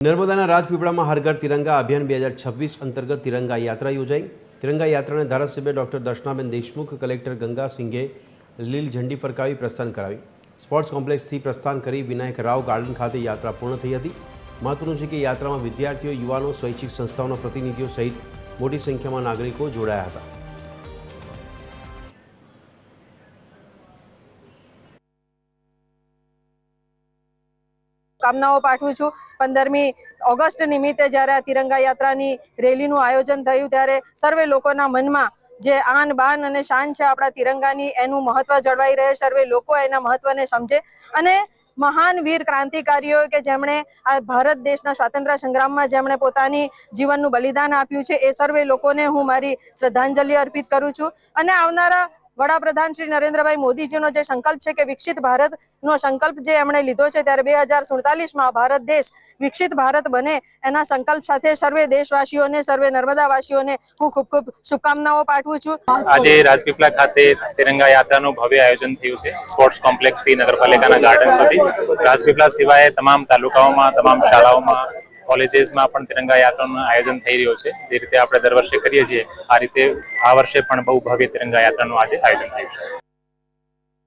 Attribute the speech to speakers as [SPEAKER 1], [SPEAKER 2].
[SPEAKER 1] નર્મદાના રાજપીપળામાં હર ઘર તિરંગા અભિયાન 2026 અંતર્ગત તિરંગા યાત્રા યોજાઈ। તિરંગા યાત્રાને ધારાસભ્ય ડોક્ટર દર્શનાબેન દેશમુખ, કલેક્ટર ગંગા સિંઘે લીલ ઝંડી ફરકાવી પ્રસ્થાન કરાવી। સ્પોર્ટ્સ કોમ્પ્લેક્સથી પ્રસ્થાન કરી વિનાયક રાવ ગાર્ડન ખાતે યાત્રા પૂર્ણ થઈ હતી। મહત્વનું છે કે યાત્રામાં વિદ્યાર્થીઓ, યુવાનો, સ્વૈચ્છિક સંસ્થાઓના પ્રતિનિધિઓ સહિત મોટી સંખ્યામાં નાગરિકો જોડાયા હતા।
[SPEAKER 2] કામનાઓ પાઠવું છું। 15મી ઓગસ્ટ નિમિત્તે જ્યારે આ તિરંગા યાત્રાની રેલીનું આયોજન થયું ત્યારે સર્વે લોકોના મનમાં જે આન બાન અને શાન છે આપણા તિરંગાની, એનું મહત્વ જળવાઈ રહે, સર્વે લોકો એના મહત્વને સમજે અને મહાન વીર ક્રાંતિકારીઓ કે જેમણે આ ભારત દેશના સ્વાતંત્ર્ય સંગ્રામમાં જેમણે પોતાની જીવનનું બલિદાન આપ્યું છે, એ સર્વે લોકોને હું મારી શ્રદ્ધાંજલિ અર્પિત કરું છું। અને આવનારા વડાપ્રધાન શ્રી નરેન્દ્રભાઈ મોદીજીનો જે સંકલ્પ છે કે વિકસિત ભારતનો સંકલ્પ જે એમણે લીધો છે, ત્યારે 2047માં ભારત દેશ વિકસિત ભારત બને એના સંકલ્પ સાથે સર્વે દેશવાસીઓને, સર્વે નર્મદાવાસીઓને હું ખૂબ ખૂબ શુભકામનાઓ પાઠવું છું।
[SPEAKER 3] આજે રાજપીપળા ખાતે તિરંગા યાત્રાનું ભવ્ય આયોજન થયું છે। સ્પોર્ટ્સ કોમ્પ્લેક્સથી નગરપાલિકાના ગાર્ડન સુધી રાજપીપળા સિવાય તમામ તાલુકાઓમાં, તમામ શાળાઓમાં, કોલેજીસમાં પણ તિરંગા યાત્રાનું આયોજન થઈ રહ્યું છે। જે રીતે આપણે દર વર્ષે કરીએ છીએ, આ રીતે આ વર્ષે પણ બહુ ભવ્ય તિરંગા યાત્રાનું આજે આયોજન થયું છે।